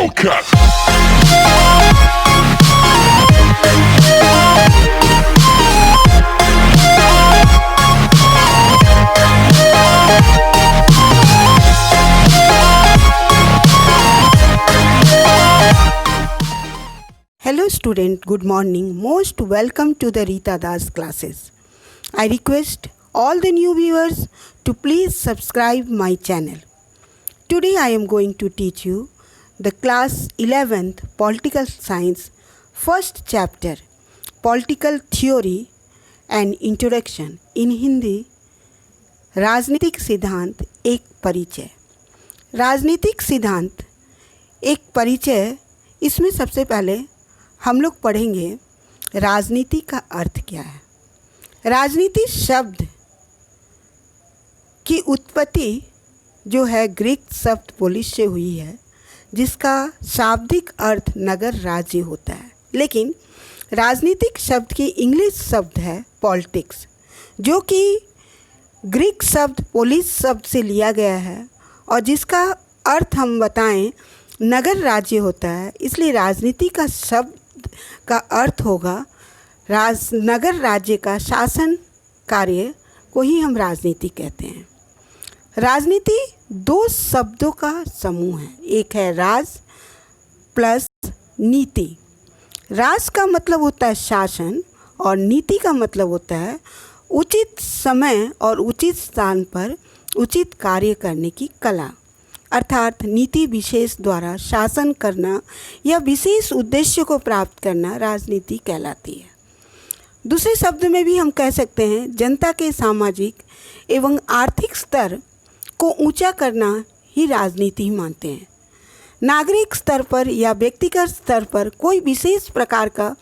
Hellcat. Hello student, good morning. Most welcome to the Rita Das classes. I request all the new viewers to please subscribe my channel. Today I am going to teach you the class 11th Political Science first chapter Political Theory and Introduction in Hindi. राजनीतिक सिद्धांत एक परिचय। राजनीतिक सिद्धांत एक परिचय, इसमें सबसे पहले हम लोग पढ़ेंगे राजनीति का अर्थ क्या है। राजनीति शब्द की उत्पत्ति जो है ग्रीक शब्द पोलिस से हुई है, जिसका शाब्दिक अर्थ नगर राज्य होता है। लेकिन राजनीतिक शब्द की इंग्लिश शब्द है पॉलिटिक्स, जो कि ग्रीक शब्द पोलिस शब्द से लिया गया है और जिसका अर्थ हम बताएं नगर राज्य होता है। इसलिए राजनीति का शब्द का अर्थ होगा नगर राज्य का शासन कार्य को ही हम राजनीति कहते हैं। राजनीति दो शब्दों का समूह है, एक है राज प्लस नीति। राज का मतलब होता है शासन और नीति का मतलब होता है उचित समय और उचित स्थान पर उचित कार्य करने की कला, अर्थात नीति विशेष द्वारा शासन करना या विशेष उद्देश्य को प्राप्त करना राजनीति कहलाती है। दूसरे शब्द में भी हम कह सकते हैं जनता के सामाजिक एवं आर्थिक स्तर को ऊंचा करना ही राजनीति मानते हैं। नागरिक स्तर पर या व्यक्तिगत स्तर पर कोई विशेष प्रकार का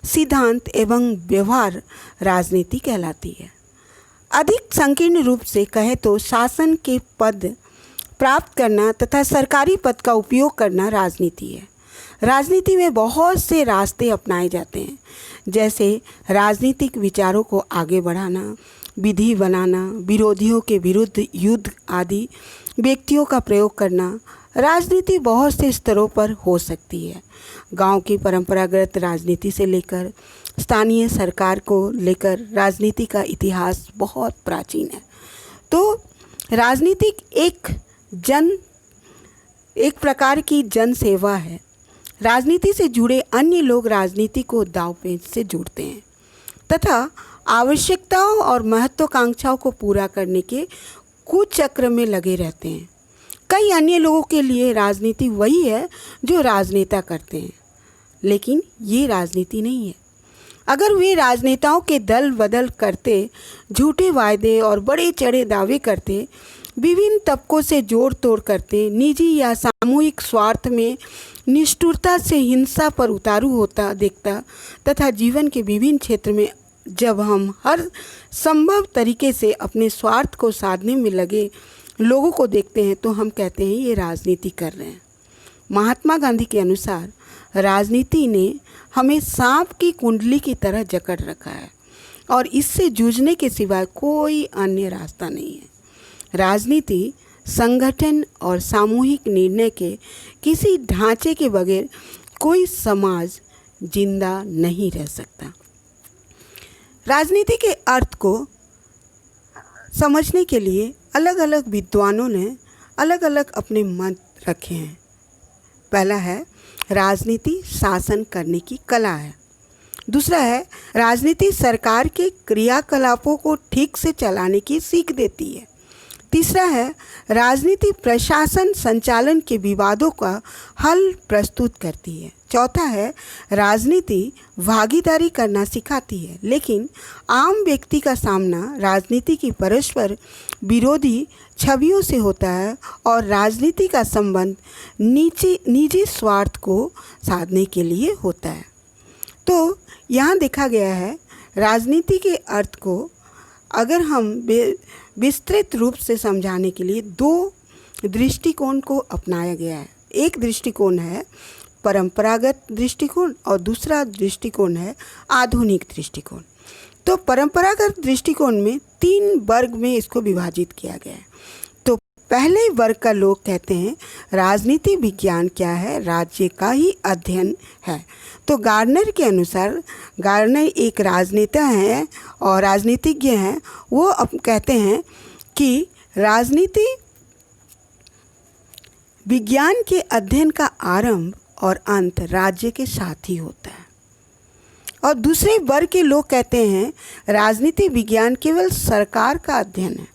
सिद्धांत एवं व्यवहार राजनीति कहलाती है। अधिक संकीर्ण रूप से कहे तो शासन के पद प्राप्त करना तथा सरकारी पद का उपयोग करना राजनीति है। राजनीति में बहुत से रास्ते अपनाए जाते हैं, जैसे राजनीतिक विचारों को आगे बढ़ाना, विधि बनाना, विरोधियों के विरुद्ध युद्ध आदि व्यक्तियों का प्रयोग करना। राजनीति बहुत से स्तरों पर हो सकती है। गांव की परंपरागत राजनीति से लेकर स्थानीय सरकार को लेकर राजनीति का इतिहास बहुत प्राचीन है। तो राजनीतिक एक प्रकार की जन सेवा है। राजनीति से जुड़े अन्य लोग राजनीति को दांवपेच से जोड़ते हैं तथा आवश्यकताओं और महत्वाकांक्षाओं को पूरा करने के कुचक्र में लगे रहते हैं। कई अन्य लोगों के लिए राजनीति वही है जो राजनेता करते हैं, लेकिन ये राजनीति नहीं है। अगर वे राजनेताओं के दल बदल करते, झूठे वायदे और बड़े चढ़े दावे करते, विभिन्न तबकों से जोड़ तोड़ करते, निजी या सामूहिक स्वार्थ में निष्ठुरता से हिंसा पर उतारू होता देखता तथा जीवन के विभिन्न क्षेत्र में जब हम हर संभव तरीके से अपने स्वार्थ को साधने में लगे लोगों को देखते हैं, तो हम कहते हैं ये राजनीति कर रहे हैं। महात्मा गांधी के अनुसार राजनीति ने हमें सांप की कुंडली की तरह जकड़ रखा है और इससे जूझने के सिवाय कोई अन्य रास्ता नहीं है। राजनीति संगठन और सामूहिक निर्णय के किसी ढांचे के बगैर कोई समाज जिंदा नहीं रह सकता। राजनीति के अर्थ को समझने के लिए अलग अलग विद्वानों ने अलग अलग अपने मत रखे हैं। पहला है राजनीति शासन करने की कला है। दूसरा है राजनीति सरकार के क्रियाकलापों को ठीक से चलाने की सीख देती है। तीसरा है राजनीति प्रशासन संचालन के विवादों का हल प्रस्तुत करती है। चौथा है राजनीति भागीदारी करना सिखाती है, लेकिन आम व्यक्ति का सामना राजनीति की परस्पर विरोधी छवियों से होता है और राजनीति का संबंध निजी स्वार्थ को साधने के लिए होता है। तो यहाँ देखा गया है राजनीति के अर्थ को अगर हम विस्तृत रूप से समझाने के लिए दो दृष्टिकोण को अपनाया गया है। एक दृष्टिकोण है परंपरागत दृष्टिकोण और दूसरा दृष्टिकोण है आधुनिक दृष्टिकोण। तो परंपरागत दृष्टिकोण में 3 वर्ग में इसको विभाजित किया गया है। तो पहले वर्ग का लोग कहते हैं राजनीति विज्ञान क्या है, राज्य का ही अध्ययन है। तो गार्नर के अनुसार, गार्नर एक राजनेता हैं और राजनीतिज्ञ हैं, वो कहते हैं कि राजनीति विज्ञान के अध्ययन का आरंभ और अंत राज्य के साथ ही होता है। और दूसरे वर्ग के लोग कहते हैं राजनीति विज्ञान केवल सरकार का अध्ययन है।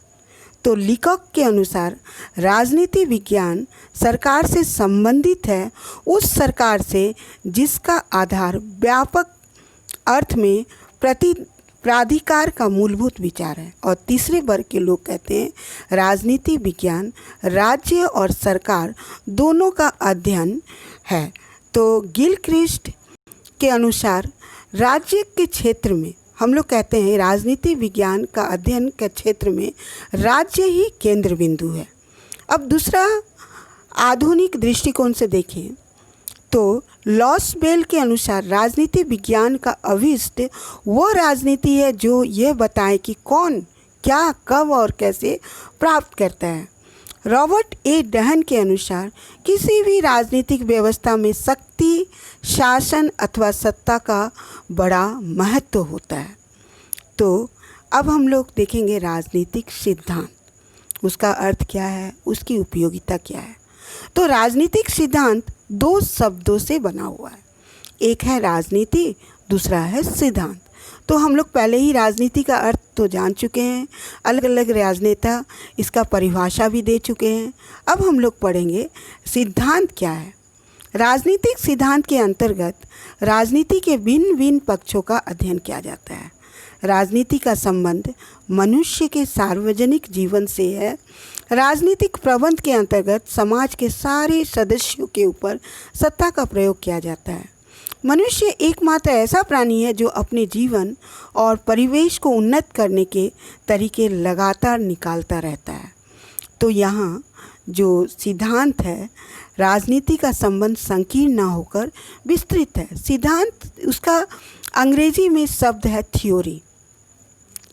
तो लीकॉक के अनुसार राजनीति विज्ञान सरकार से संबंधित है, उस सरकार से जिसका आधार व्यापक अर्थ में प्राधिकार का मूलभूत विचार है। और तीसरे वर्ग के लोग कहते हैं राजनीति विज्ञान राज्य और सरकार दोनों का अध्ययन है। तो गिलक्रिस्ट के अनुसार राज्य के क्षेत्र में हम लोग कहते हैं राजनीति विज्ञान का अध्ययन के क्षेत्र में राज्य ही केंद्र बिंदु है। अब दूसरा आधुनिक दृष्टिकोण से देखें तो लॉस बेल के अनुसार राजनीति विज्ञान का अभिष्ट वो राजनीति है जो यह बताए कि कौन क्या कब और कैसे प्राप्त करता है। रॉबर्ट ए डहन के अनुसार किसी भी राजनीतिक व्यवस्था में शक्ति, शासन अथवा सत्ता का बड़ा महत्व होता है। तो अब हम लोग देखेंगे राजनीतिक सिद्धांत, उसका अर्थ क्या है, उसकी उपयोगिता क्या है। तो राजनीतिक सिद्धांत दो शब्दों से बना हुआ है, एक है राजनीति, दूसरा है सिद्धांत। तो हम लोग पहले ही राजनीति का अर्थ तो जान चुके हैं, अलग अलग राजनेता इसका परिभाषा भी दे चुके हैं। अब हम लोग पढ़ेंगे सिद्धांत क्या है। राजनीतिक सिद्धांत के अंतर्गत राजनीति के भिन्न भिन्न पक्षों का अध्ययन किया जाता है। राजनीति का संबंध मनुष्य के सार्वजनिक जीवन से है। राजनीतिक प्रबंध के अंतर्गत समाज के सारे सदस्यों के ऊपर सत्ता का प्रयोग किया जाता है। मनुष्य एकमात्र ऐसा प्राणी है जो अपने जीवन और परिवेश को उन्नत करने के तरीके लगातार निकालता रहता है। तो यहाँ जो सिद्धांत है, राजनीति का संबंध संकीर्ण ना होकर विस्तृत है। सिद्धांत उसका अंग्रेजी में शब्द है थ्योरी।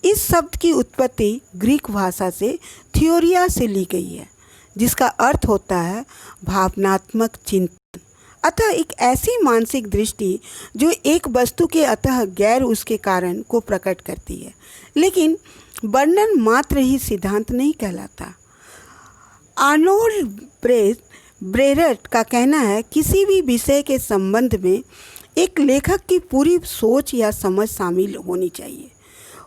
इस शब्द की उत्पत्ति ग्रीक भाषा से थ्योरिया से ली गई है, जिसका अर्थ होता है भावनात्मक चिंतन। अतः एक ऐसी मानसिक दृष्टि जो एक वस्तु के अतः गैर उसके कारण को प्रकट करती है, लेकिन वर्णन मात्र ही सिद्धांत नहीं कहलाता। आर्नोल्ड ब्रेरट का कहना है किसी भी विषय के संबंध में एक लेखक की पूरी सोच या समझ शामिल होनी चाहिए।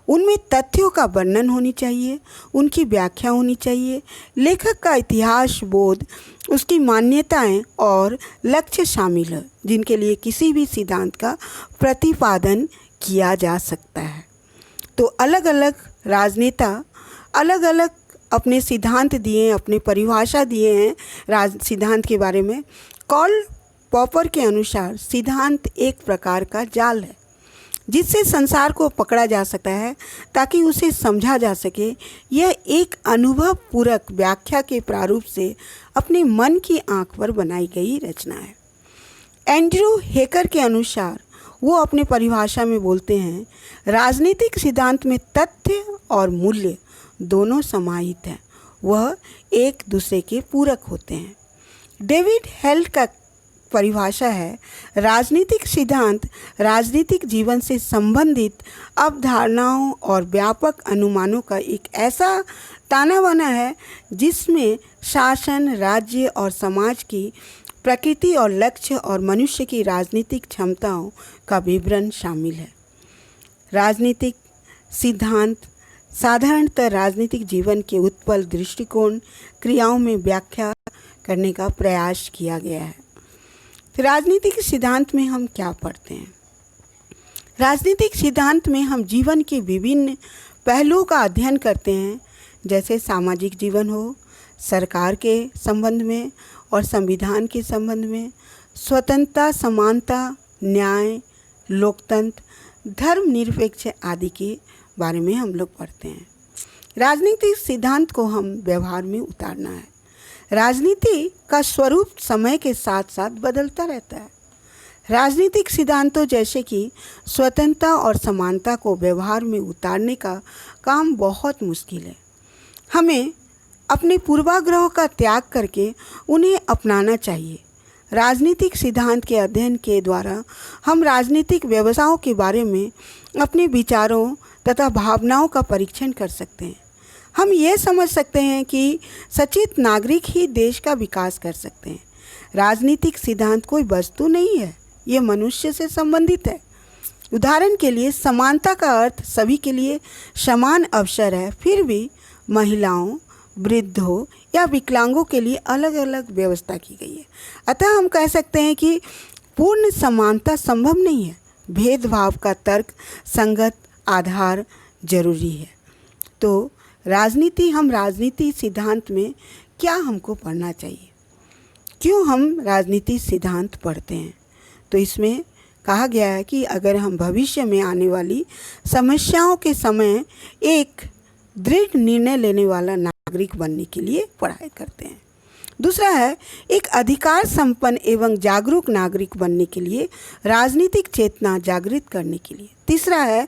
उनमें तथ्यों का वर्णन होनी चाहिए, उनकी व्याख्या होनी चाहिए, लेखक का इतिहास बोध, उसकी मान्यताएं और लक्ष्य शामिल है, जिनके लिए किसी भी सिद्धांत का प्रतिपादन किया जा सकता है। तो अलग अलग राजनेता अलग अलग अपने सिद्धांत दिए, अपने परिभाषा दिए हैं सिद्धांत के बारे में। कार्ल पॉपर के अनुसार सिद्धांत एक प्रकार का जाल है जिससे संसार को पकड़ा जा सकता है ताकि उसे समझा जा सके। यह एक अनुभव पूरक व्याख्या के प्रारूप से अपने मन की आंख पर बनाई गई रचना है। एंड्रू हेकर के अनुसार वो अपने परिभाषा में बोलते हैं राजनीतिक सिद्धांत में तथ्य और मूल्य दोनों समाहित हैं, वह एक दूसरे के पूरक होते हैं। डेविड हेल्ट का परिभाषा है राजनीतिक सिद्धांत राजनीतिक जीवन से संबंधित अवधारणाओं और व्यापक अनुमानों का एक ऐसा ताना बाना है जिसमें शासन, राज्य और समाज की प्रकृति और लक्ष्य और मनुष्य की राजनीतिक क्षमताओं का विवरण शामिल है। राजनीतिक सिद्धांत साधारणतः राजनीतिक जीवन के उत्पल दृष्टिकोण क्रियाओं में व्याख्या करने का प्रयास किया गया है। राजनीतिक सिद्धांत में हम क्या पढ़ते हैं? राजनीतिक सिद्धांत में हम जीवन के विभिन्न पहलुओं का अध्ययन करते हैं, जैसे सामाजिक जीवन हो, सरकार के संबंध में और संविधान के संबंध में, स्वतंत्रता, समानता, न्याय, लोकतंत्र, धर्मनिरपेक्ष आदि के बारे में हम लोग पढ़ते हैं। राजनीतिक सिद्धांत को हम व्यवहार में उतारना है। राजनीति का स्वरूप समय के साथ साथ बदलता रहता है। राजनीतिक सिद्धांतों जैसे कि स्वतंत्रता और समानता को व्यवहार में उतारने का काम बहुत मुश्किल है। हमें अपने पूर्वाग्रहों का त्याग करके उन्हें अपनाना चाहिए। राजनीतिक सिद्धांत के अध्ययन के द्वारा हम राजनीतिक व्यवसायों के बारे में अपने विचारों तथा भावनाओं का परीक्षण कर सकते हैं। हम ये समझ सकते हैं कि सचेत नागरिक ही देश का विकास कर सकते हैं। राजनीतिक सिद्धांत कोई वस्तु नहीं है, ये मनुष्य से संबंधित है। उदाहरण के लिए समानता का अर्थ सभी के लिए समान अवसर है, फिर भी महिलाओं, वृद्धों या विकलांगों के लिए अलग अलग व्यवस्था की गई है। अतः हम कह सकते हैं कि पूर्ण समानता संभव नहीं है। भेदभाव का तर्क संगत आधार जरूरी है। तो हम राजनीति सिद्धांत में क्या हमको पढ़ना चाहिए, क्यों हम राजनीति सिद्धांत पढ़ते हैं? तो इसमें कहा गया है कि अगर हम भविष्य में आने वाली समस्याओं के समय एक दृढ़ निर्णय लेने वाला नागरिक बनने के लिए पढ़ाई करते हैं। दूसरा है एक अधिकार संपन्न एवं जागरूक नागरिक बनने के लिए, राजनीतिक चेतना जागृत करने के लिए। तीसरा है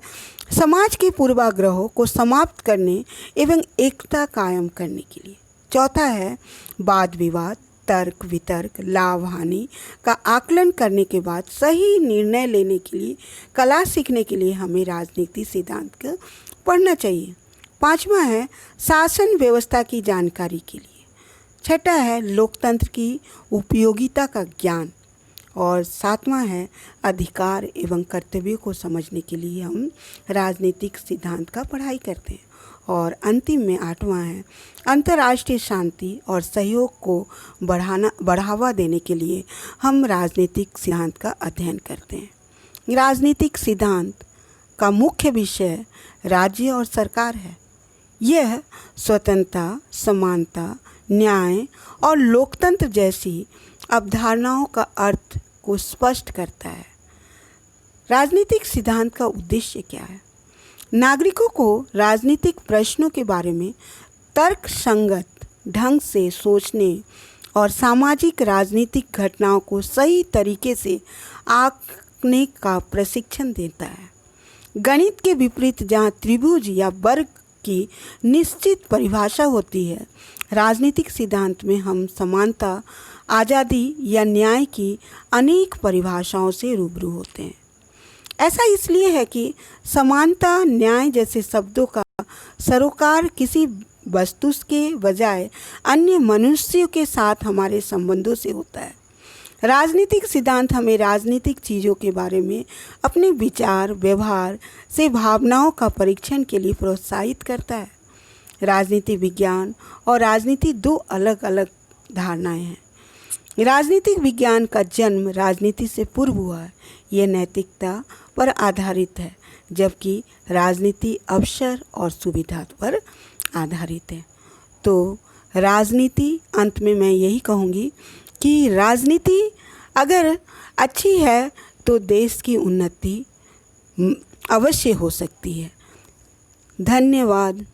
समाज के पूर्वाग्रहों को समाप्त करने एवं एकता कायम करने के लिए। चौथा है वाद विवाद, तर्क वितर्क, लाभ हानि का आकलन करने के बाद सही निर्णय लेने के लिए, कला सीखने के लिए हमें राजनीति सिद्धांत को पढ़ना चाहिए। पांचवा है शासन व्यवस्था की जानकारी के लिए। छठा है लोकतंत्र की उपयोगिता का ज्ञान। और सातवां है अधिकार एवं कर्तव्यों को समझने के लिए हम राजनीतिक सिद्धांत का पढ़ाई करते हैं। और अंतिम में आठवां है अंतर्राष्ट्रीय शांति और सहयोग को बढ़ावा देने के लिए हम राजनीतिक सिद्धांत का अध्ययन करते हैं। राजनीतिक सिद्धांत का मुख्य विषय राज्य और सरकार है। यह स्वतंत्रता, समानता, न्याय और लोकतंत्र जैसी अवधारणाओं का अर्थ को स्पष्ट करता है। राजनीतिक सिद्धांत का उद्देश्य क्या है? नागरिकों को राजनीतिक प्रश्नों के बारे में तर्क संगत ढंग से सोचने और सामाजिक राजनीतिक घटनाओं को सही तरीके से आंकने का प्रशिक्षण देता है। गणित के विपरीत जहाँ त्रिभुज या वर्ग की निश्चित परिभाषा होती है, राजनीतिक सिद्धांत में हम समानता, आज़ादी या न्याय की अनेक परिभाषाओं से रूबरू होते हैं। ऐसा इसलिए है कि समानता, न्याय जैसे शब्दों का सरोकार किसी वस्तु के बजाय अन्य मनुष्यों के साथ हमारे संबंधों से होता है। राजनीतिक सिद्धांत हमें राजनीतिक चीज़ों के बारे में अपने विचार व्यवहार से भावनाओं का परीक्षण के लिए प्रोत्साहित करता है। राजनीति विज्ञान और राजनीति दो अलग अलग धारणाएं हैं। राजनीतिक विज्ञान का जन्म राजनीति से पूर्व हुआ है। यह नैतिकता पर आधारित है, जबकि राजनीति अवसर और सुविधा पर आधारित है। तो राजनीति, अंत में मैं यही कहूँगी कि राजनीति अगर अच्छी है तो देश की उन्नति अवश्य हो सकती है। धन्यवाद।